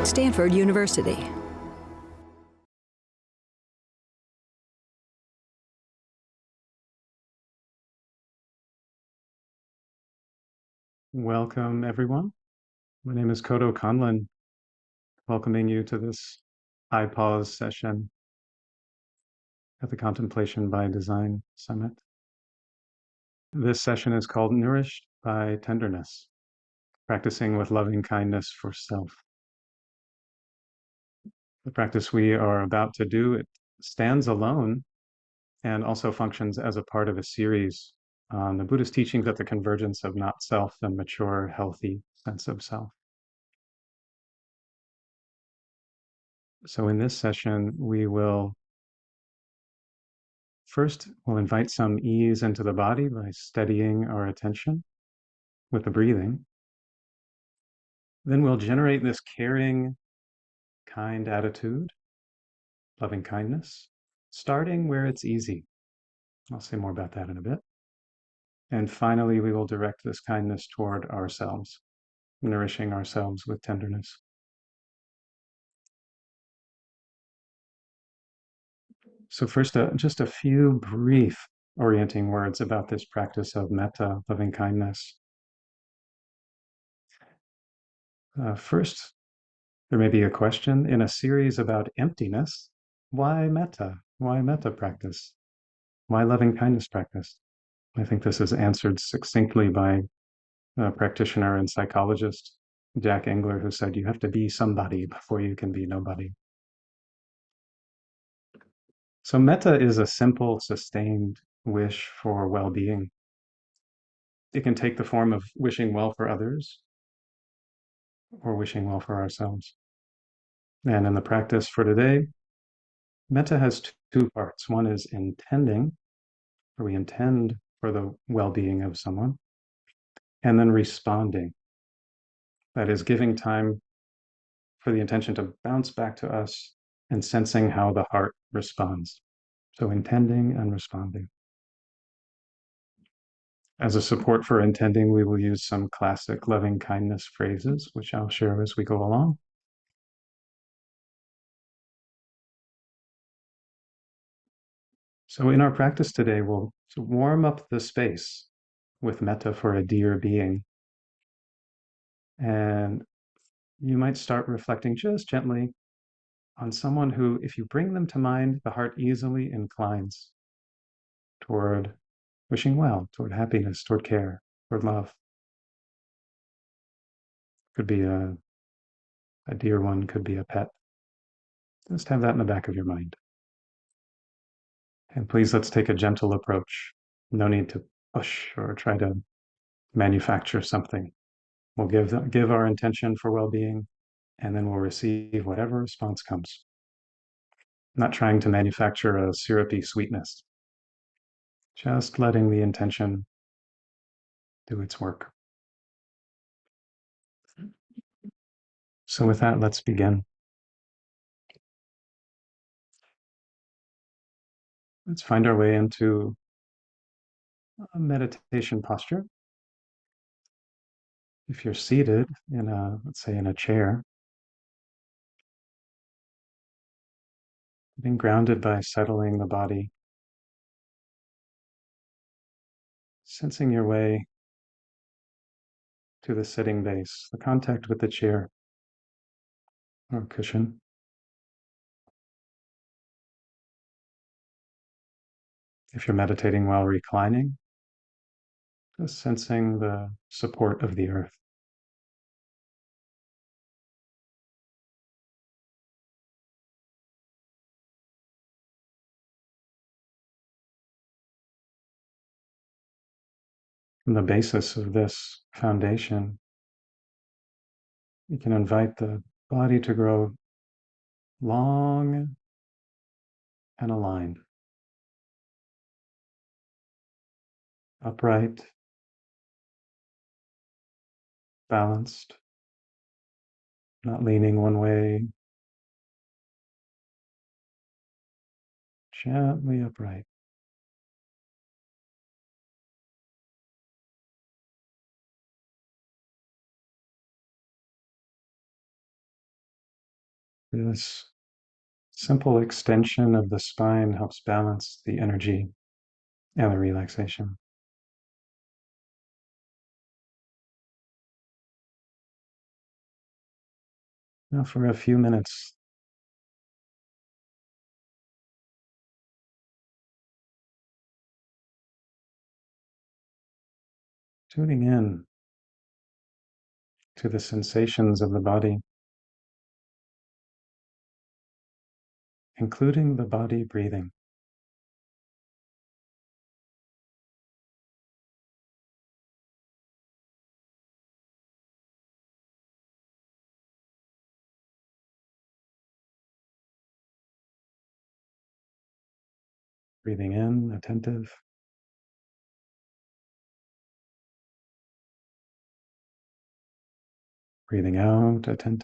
Stanford University. Welcome, everyone. My name is Kodo Conlin, welcoming you to this iPause session at the Contemplation by Design Summit. This session is called Nourished by Tenderness, practicing with loving kindness for self. The practice we are about to do, it stands alone and also functions as a part of a series on the Buddhist teachings at the convergence of not self and mature, healthy sense of self. So in this session, we'll invite some ease into the body by steadying our attention with the breathing. Then we'll generate this caring, kind attitude, loving kindness, starting where it's easy. I'll say more about that in a bit. And finally, we will direct this kindness toward ourselves, nourishing ourselves with tenderness. So first, just a few brief orienting words about this practice of metta, loving kindness. First, there may be a question in a series about emptiness. Why metta? Why metta practice? Why loving kindness practice? I think this is answered succinctly by a practitioner and psychologist, Jack Engler, who said, you have to be somebody before you can be nobody. So metta is a simple, sustained wish for well-being. It can take the form of wishing well for others or wishing well for ourselves. And in the practice for today, metta has two parts. One is intending, where we intend for the well-being of someone, and then responding. That is giving time for the intention to bounce back to us and sensing how the heart responds. So intending and responding. As a support for intending, we will use some classic loving kindness phrases, which I'll share as we go along. So in our practice today, we'll warm up the space with metta for a dear being. And you might start reflecting just gently on someone who, if you bring them to mind, the heart easily inclines toward wishing well, toward happiness, toward care, toward love. Could be a dear one, could be a pet. Just have that in the back of your mind. And please, let's take a gentle approach. No need to push or try to manufacture something. We'll give our intention for well-being, and then we'll receive whatever response comes. Not trying to manufacture a syrupy sweetness. Just letting the intention do its work. So with that, let's begin. Let's find our way into a meditation posture. If you're seated in let's say in a chair, being grounded by settling the body, sensing your way to the sitting base, the contact with the chair or cushion. If you're meditating while reclining, just sensing the support of the earth. From the basis of this foundation, you can invite the body to grow long and aligned, upright, balanced, not leaning one way, gently upright. This simple extension of the spine helps balance the energy and the relaxation. Now, for a few minutes, tuning in to the sensations of the body, including the body breathing. Breathing in, attentive. Breathing out, attentive.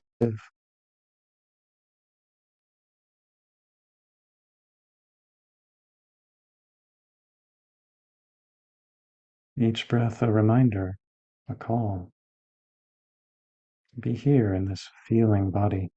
Each breath a reminder, a call. Be here in this feeling body.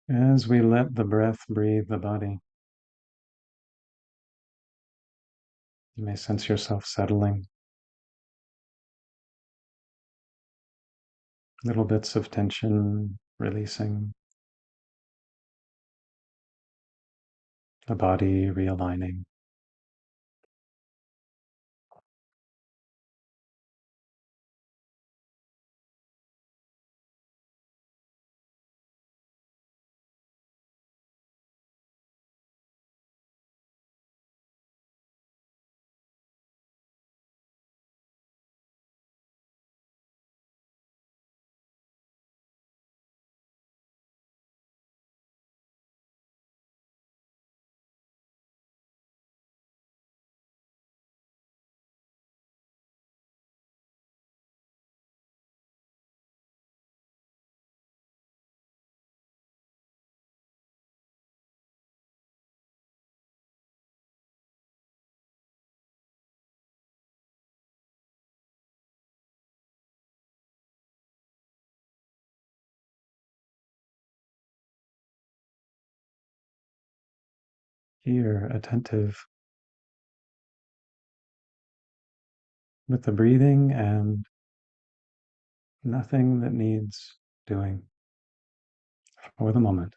As we let the breath breathe the body, you may sense yourself settling. Little bits of tension releasing, the body realigning. Here, attentive with the breathing and nothing that needs doing for the moment.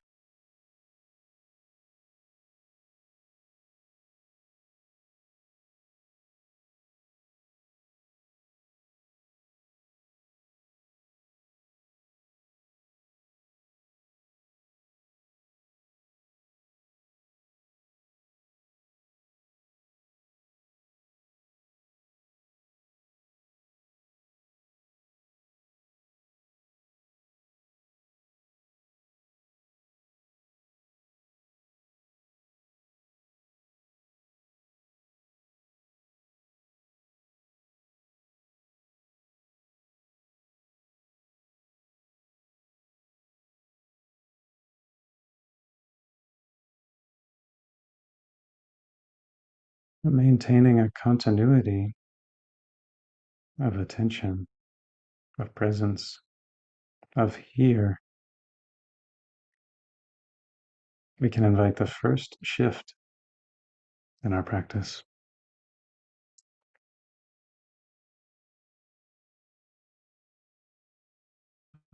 Maintaining a continuity of attention, of presence, of here, we can invite the first shift in our practice.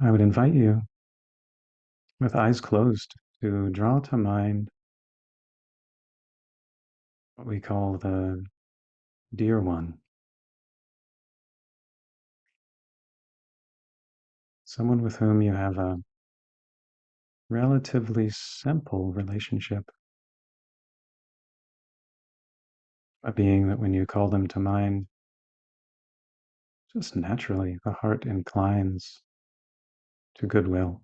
I would invite you, with eyes closed, to draw to mind what we call the dear one, someone with whom you have a relatively simple relationship, a being that when you call them to mind, just naturally the heart inclines to goodwill.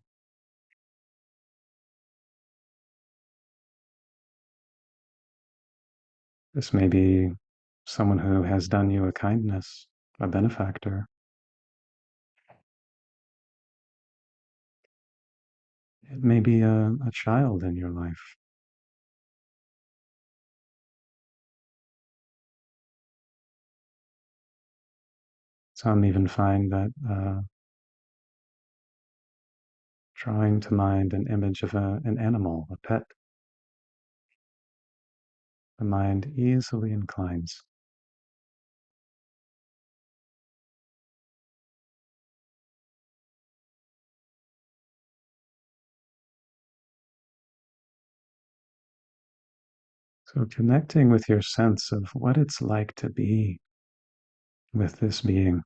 This may be someone who has done you a kindness, a benefactor. It may be a child in your life. Some even find that trying to mind an image of an animal, a pet, the mind easily inclines. So connecting with your sense of what it's like to be with this being.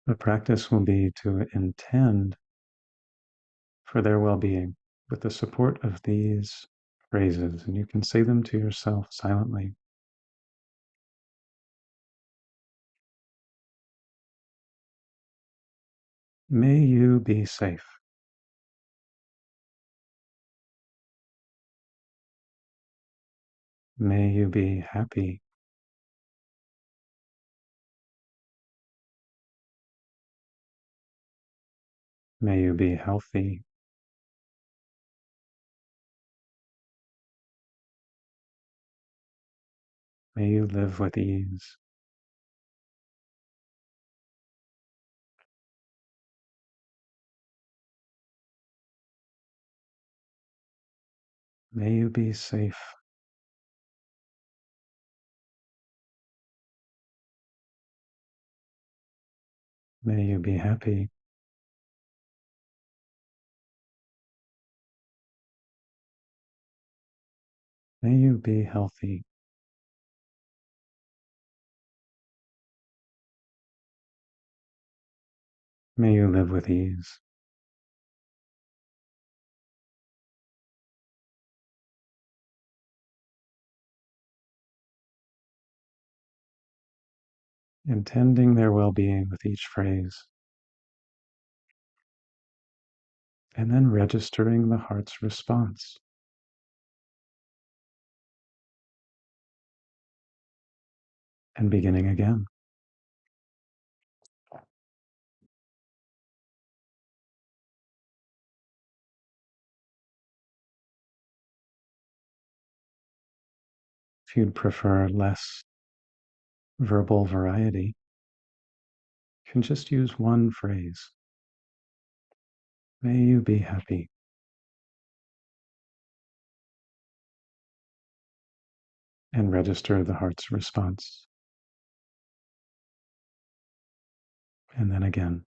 The practice will be to intend for their well-being with the support of these phrases, and you can say them to yourself silently. May you be safe. May you be happy. May you be healthy. May you live with ease. May you be safe. May you be happy. May you be healthy. May you live with ease. Intending their well-being with each phrase, and then registering the heart's response. And beginning again. If you'd prefer less verbal variety, you can just use one phrase. May you be happy. And register the heart's response. And then again.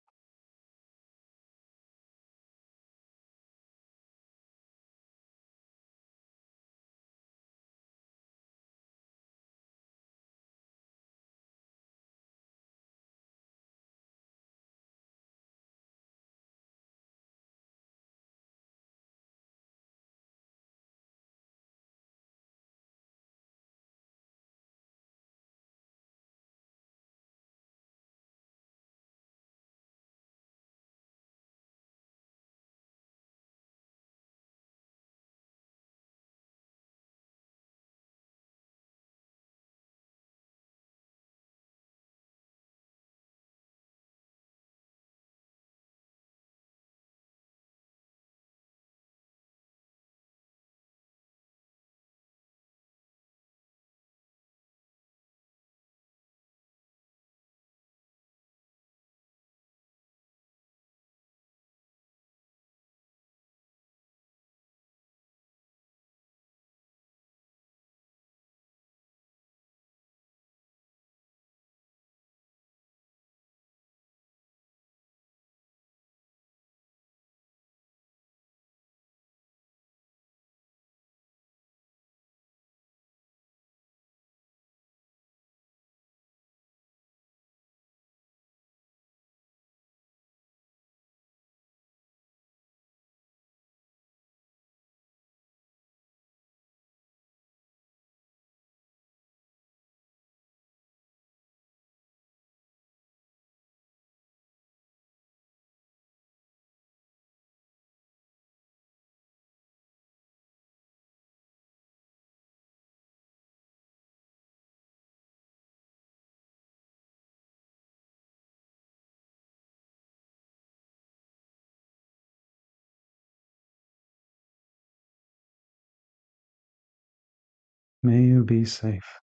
May you be safe.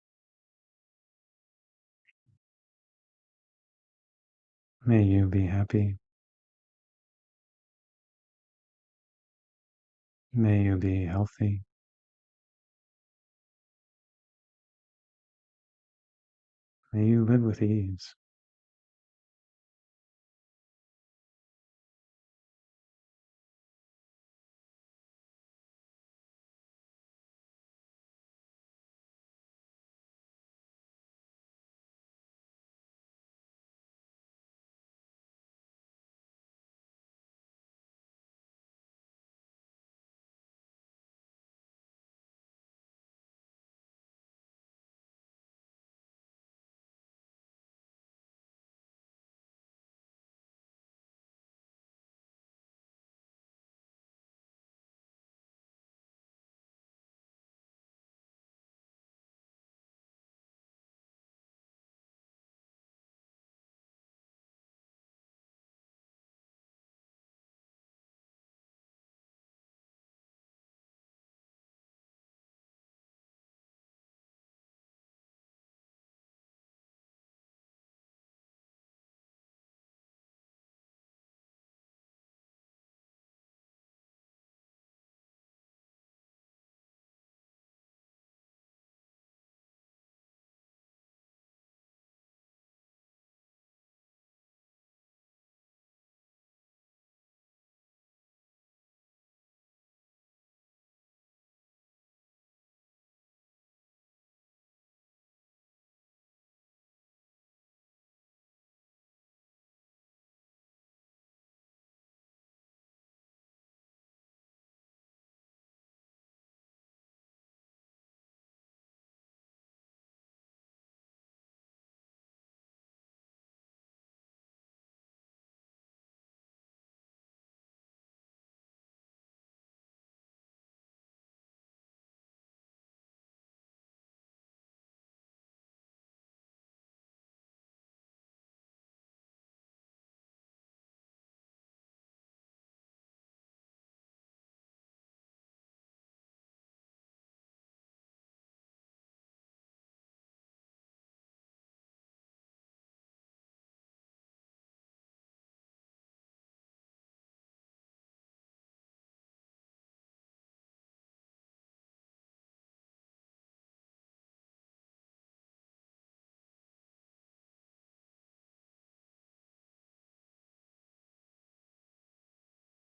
May you be happy. May you be healthy. May you live with ease.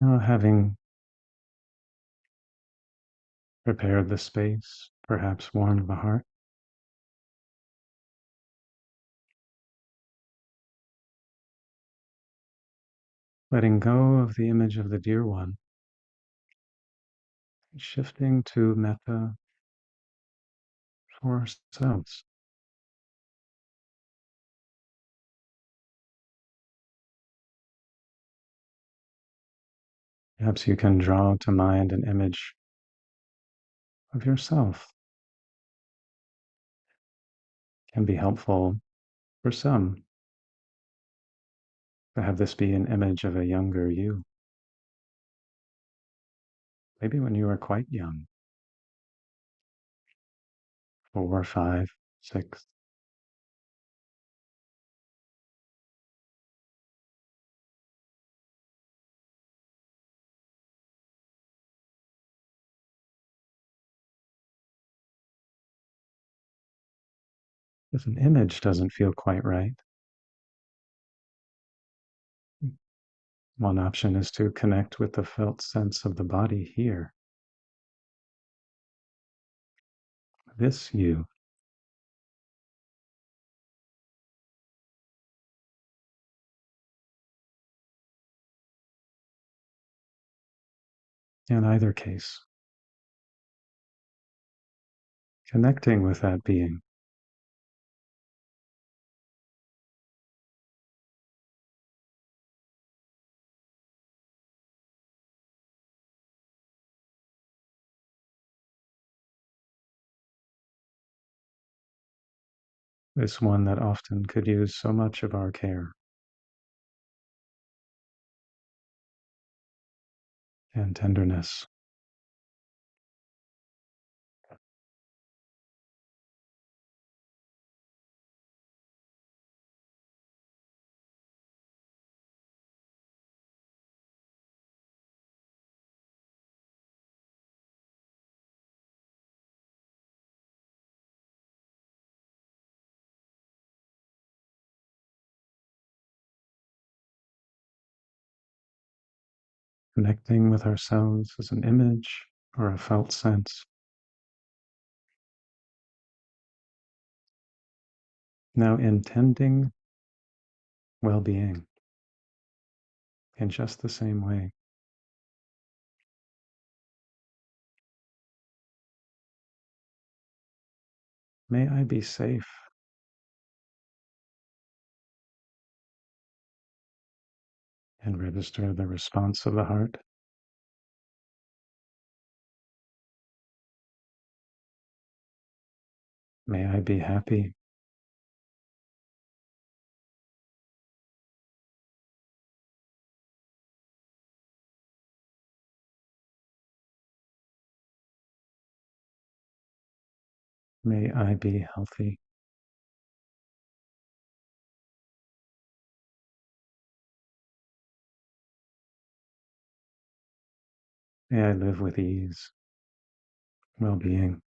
Now, having prepared the space, perhaps warmed the heart, letting go of the image of the dear one, shifting to metta for ourselves. Perhaps you can draw to mind an image of yourself. It can be helpful for some to have this be an image of a younger you, maybe when you were quite young, 4, 5, 6. If an image doesn't feel quite right, one option is to connect with the felt sense of the body here, this you. In either case, connecting with that being. This one that often could use so much of our care and tenderness. connecting with ourselves as an image or a felt sense. Now intending well-being in just the same way. May I be safe and register the response of the heart. May I be happy. May I be healthy. May I live with ease, well-being.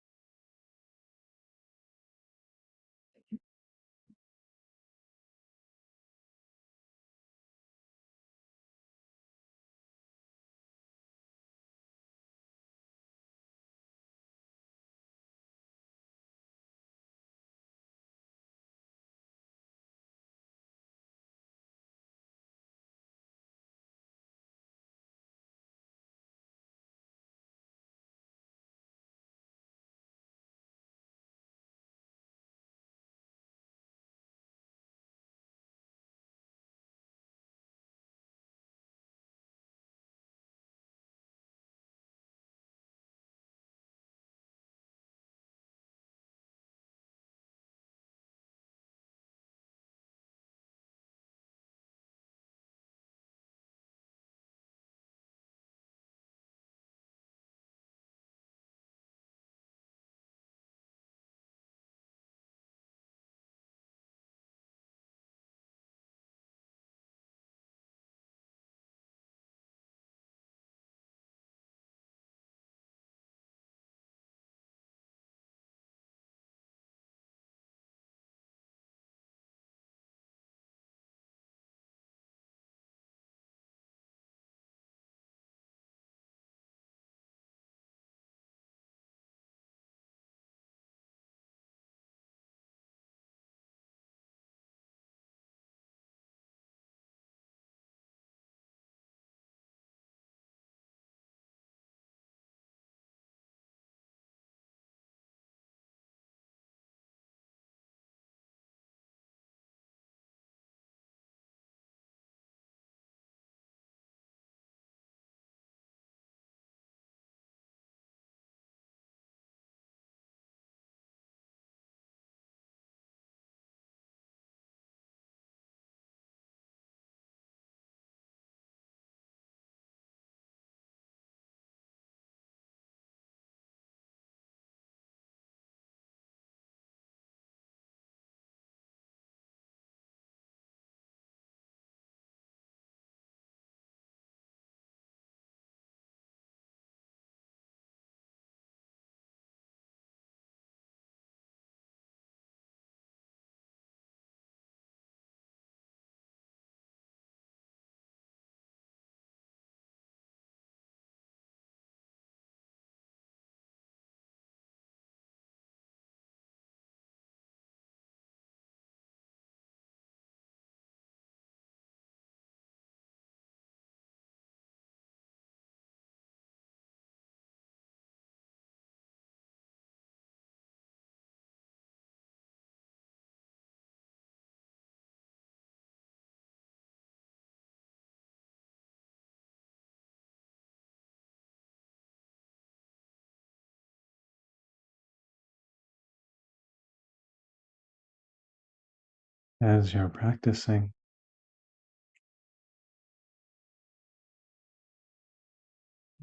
As you're practicing,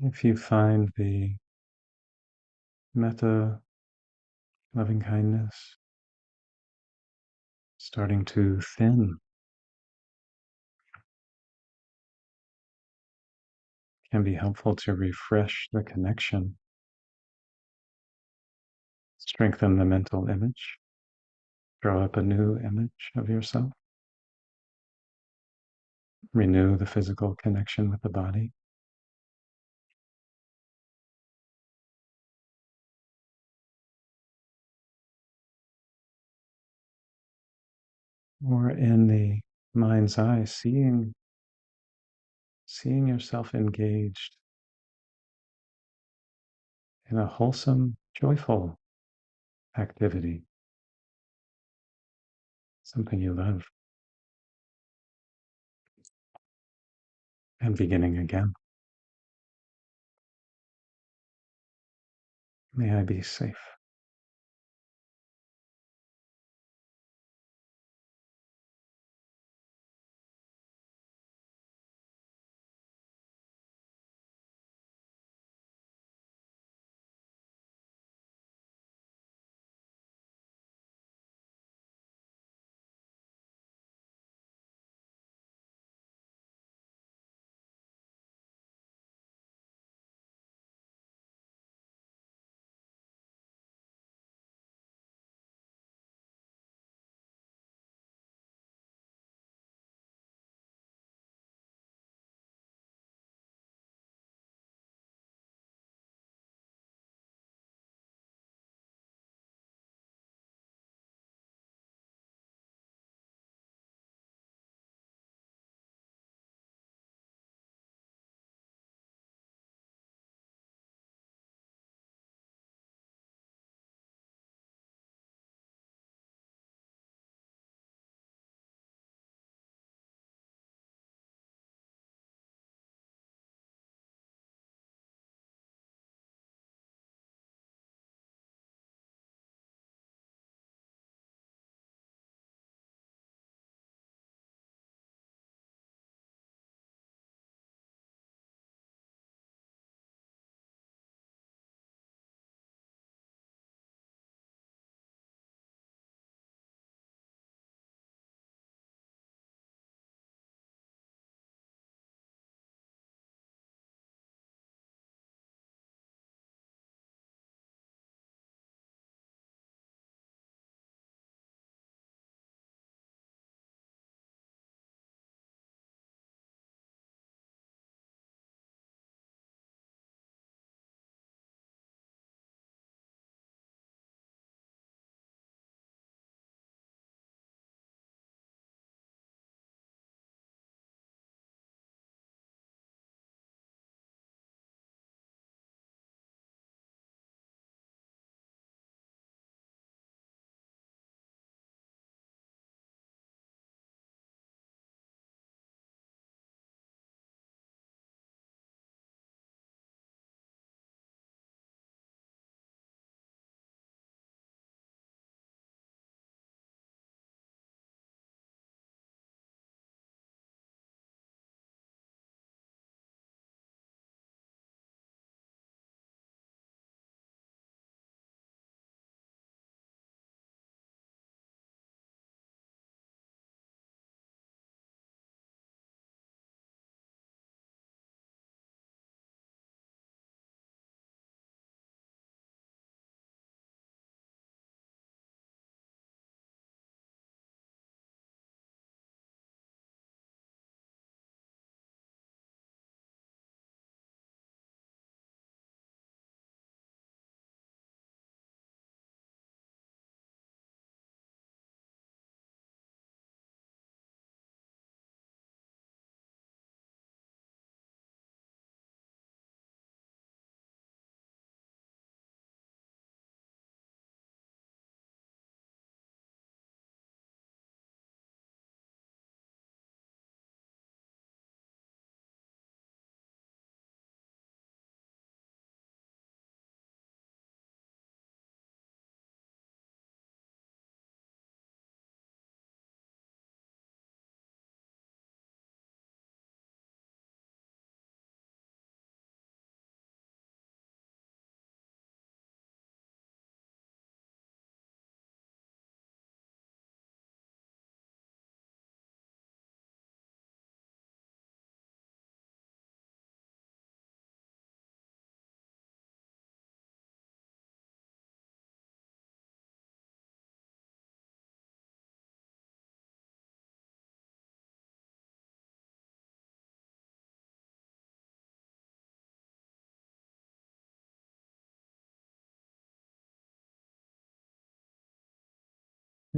if you find the metta, loving kindness, starting to thin, can be helpful to refresh the connection, strengthen the mental image, draw up a new image of yourself, renew the physical connection with the body. or in the mind's eye, seeing yourself engaged in a wholesome, joyful activity, something you love, and beginning again. May I be safe.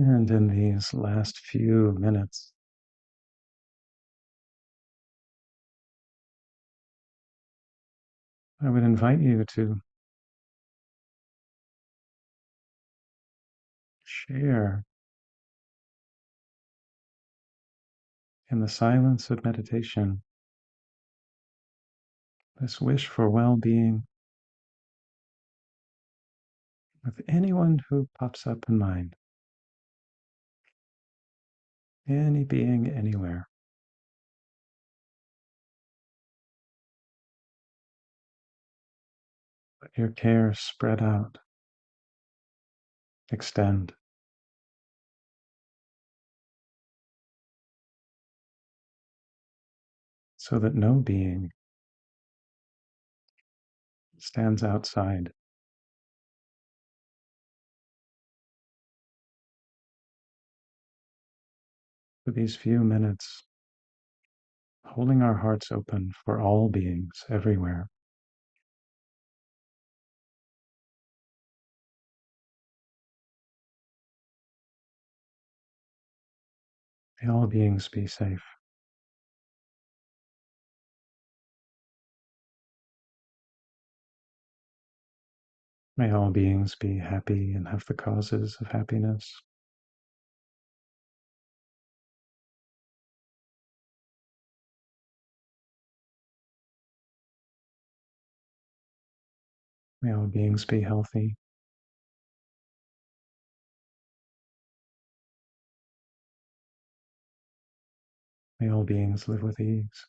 And in these last few minutes, I would invite you to share in the silence of meditation this wish for well-being with anyone who pops up in mind, any being anywhere. Let your care spread out, extend, so that no being stands outside. For these few minutes, holding our hearts open for all beings everywhere. May all beings be safe. May all beings be happy and have the causes of happiness. May all beings be healthy. May all beings live with ease.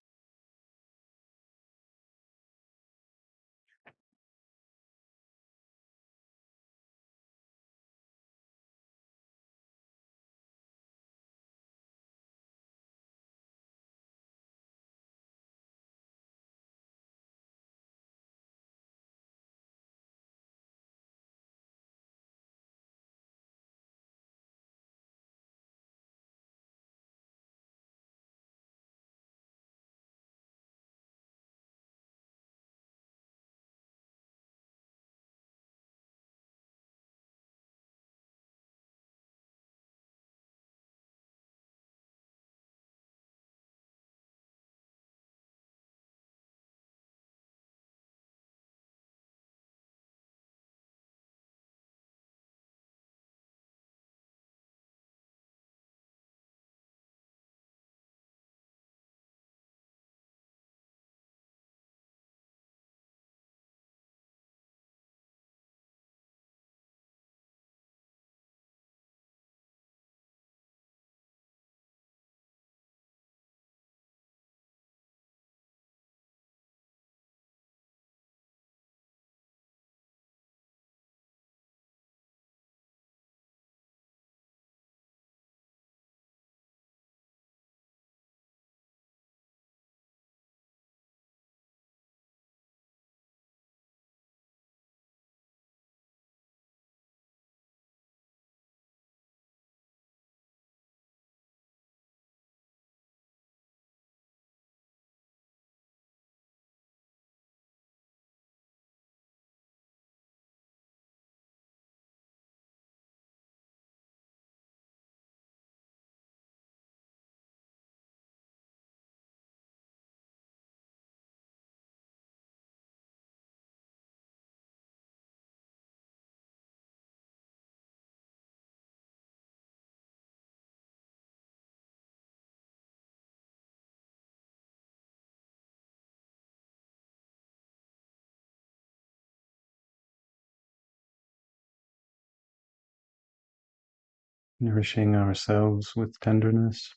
Nourishing ourselves with tenderness,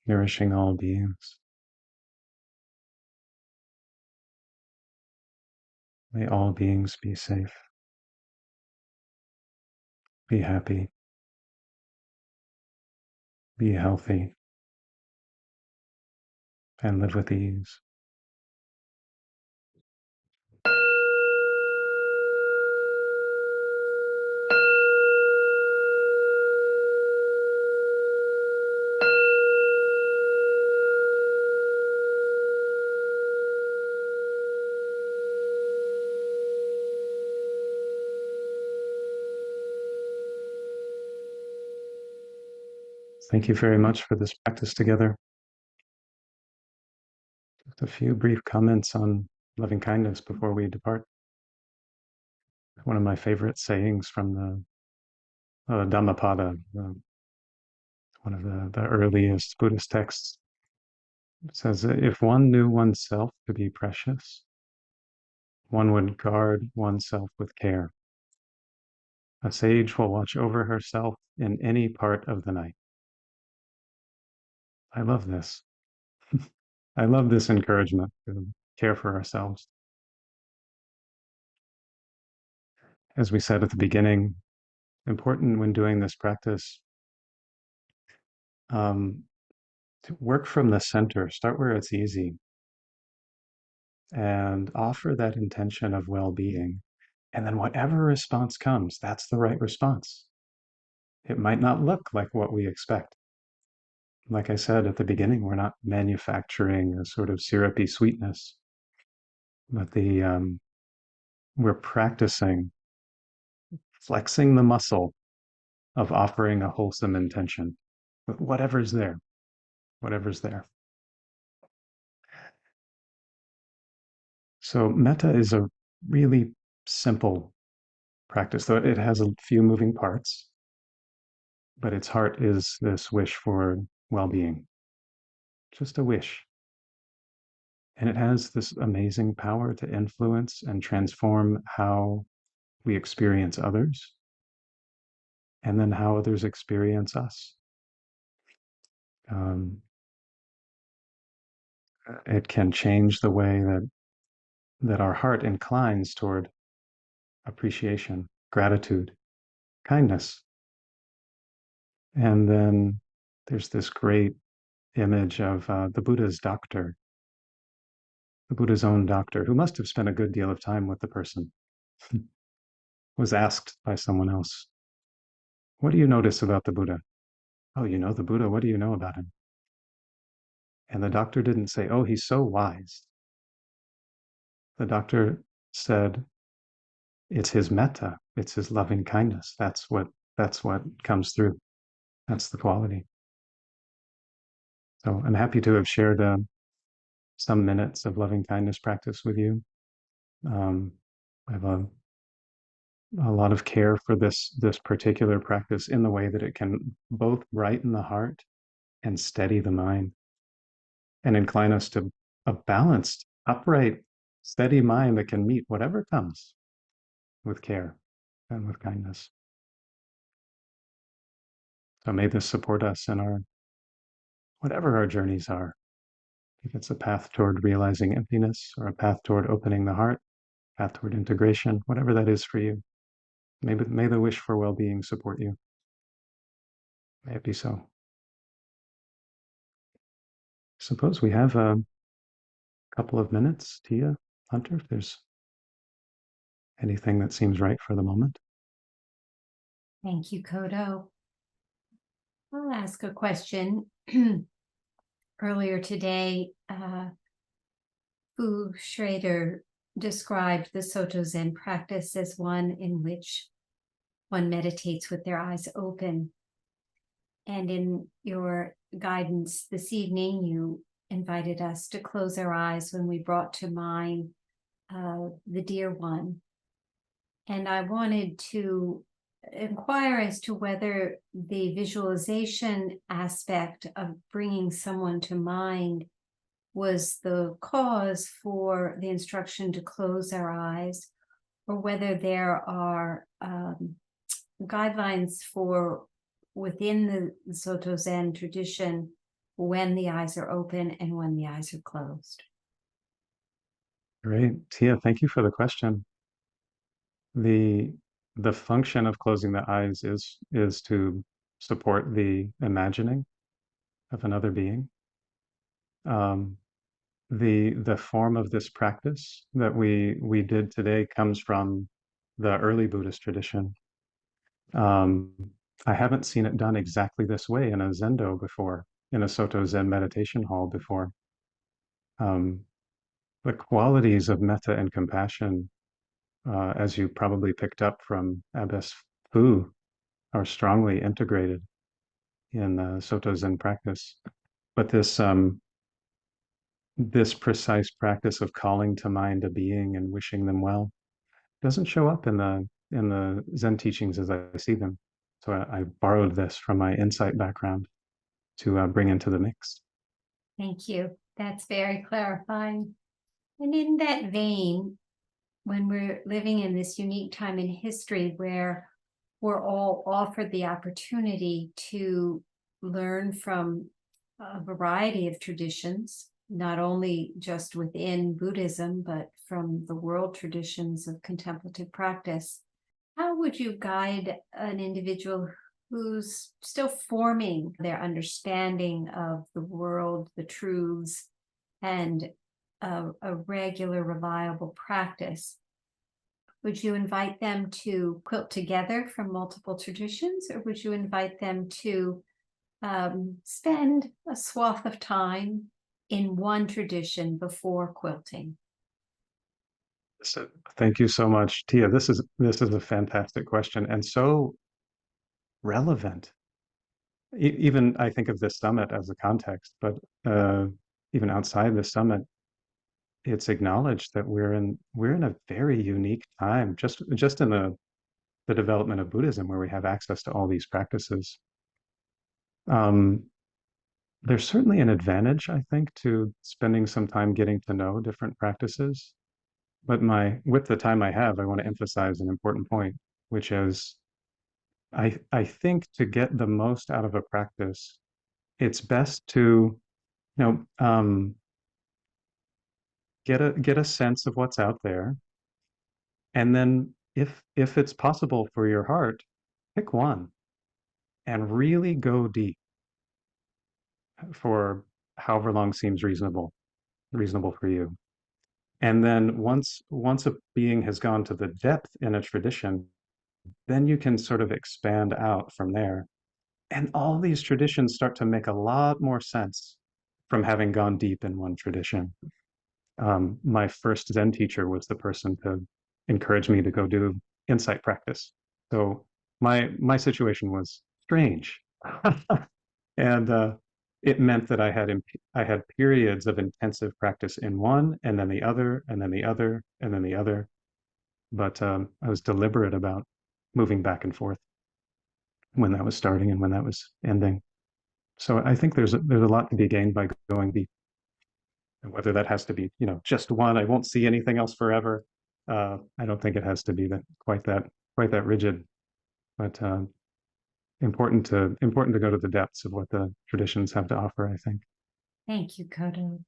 nourishing all beings. May all beings be safe, be happy, be healthy, and live with ease. Thank you very much for this practice together. Just a few brief comments on loving kindness before we depart. One of my favorite sayings from the Dhammapada, one of the earliest Buddhist texts, says, if one knew oneself to be precious, one would guard oneself with care. A sage will watch over herself in any part of the night. I love this. I love this encouragement to care for ourselves. As we said at the beginning, important when doing this practice, to work from the center, start where it's easy, and offer that intention of well-being. And then whatever response comes, that's the right response. It might not look like what we expect. Like I said at the beginning, we're not manufacturing a sort of syrupy sweetness, but we're practicing flexing the muscle of offering a wholesome intention with whatever's there, whatever's there. So metta is a really simple practice, though it has a few moving parts, but its heart is this wish for well-being, just a wish. And it has this amazing power to influence and transform how we experience others, and then how others experience us. It can change the way that our heart inclines toward appreciation, gratitude, kindness. And then there's this great image of the Buddha's doctor, the Buddha's own doctor, who must have spent a good deal of time with the person, was asked by someone else, what do you notice about the Buddha? Oh, you know the Buddha, what do you know about him? And the doctor didn't say, oh, he's so wise. The doctor said, it's his metta, it's his loving kindness. That's what comes through. That's the quality. So I'm happy to have shared some minutes of loving kindness practice with you. I have a lot of care for this particular practice in the way that it can both brighten the heart and steady the mind and incline us to a balanced, upright, steady mind that can meet whatever comes with care and with kindness. So may this support us in our whatever our journeys are. If it's a path toward realizing emptiness or a path toward opening the heart, path toward integration, whatever that is for you. May the wish for well-being support you. May it be so. Suppose we have a couple of minutes, Tia, Hunter, if there's anything that seems right for the moment. Thank you, Kodo. I'll ask a question. Earlier today, Fu Schrader described the Soto Zen practice as one in which one meditates with their eyes open. And in your guidance this evening, you invited us to close our eyes when we brought to mind the dear one. And I wanted to inquire as to whether the visualization aspect of bringing someone to mind was the cause for the instruction to close our eyes, or whether there are guidelines for within the Soto Zen tradition when the eyes are open and when the eyes are closed. Great. Tia, thank you for the question. The function of closing the eyes is to support the imagining of another being. The form of this practice that we did today comes from the early Buddhist tradition. I haven't seen it done exactly this way in a zendo before, in a Soto Zen meditation hall before. The qualities of metta and compassion, as you probably picked up from Abbess Fu, are strongly integrated in Soto Zen practice. But this precise practice of calling to mind a being and wishing them well doesn't show up in the Zen teachings as I see them. So I borrowed this from my insight background to bring into the mix. Thank you. That's very clarifying. And in that vein, when we're living in this unique time in history where we're all offered the opportunity to learn from a variety of traditions, not only just within Buddhism, but from the world traditions of contemplative practice, how would you guide an individual who's still forming their understanding of the world, the truths, and a regular, reliable practice? Would you invite them to quilt together from multiple traditions, or would you invite them to spend a swath of time in one tradition before quilting? So, thank you so much, Tia. This is a fantastic question and so relevant. Even I think of this summit as a context, but even outside the summit, it's acknowledged that we're in a very unique time, just in the development of Buddhism, where we have access to all these practices. Um, there's certainly an advantage, I think, to spending some time getting to know different practices. But with the time I have, I want to emphasize an important point, which is I think to get the most out of a practice, it's best to, get a sense of what's out there, and then if it's possible for your heart, pick one and really go deep for however long seems reasonable for you. And then once a being has gone to the depth in a tradition, then you can sort of expand out from there. And all these traditions start to make a lot more sense from having gone deep in one tradition. My first Zen teacher was the person to encourage me to go do insight practice. So my situation was strange, and it meant that I had periods of intensive practice in one, and then the other, and then the other, and then the other. But I was deliberate about moving back and forth when that was starting and when that was ending. So I think there's a lot to be gained by going deep, and whether that has to be just one. I won't see anything else forever. I don't think it has to be quite that rigid, but important to go to the depths of what the traditions have to offer, I think. Thank you, Kodo.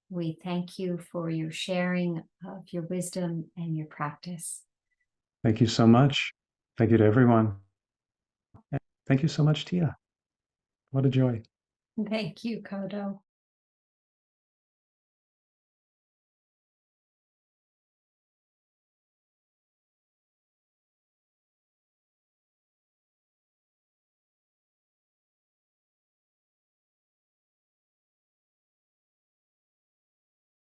We thank you for your sharing of your wisdom and your practice. Thank you so much. Thank you to everyone. Thank you so much, Tia. What a joy. Thank you, Kodo.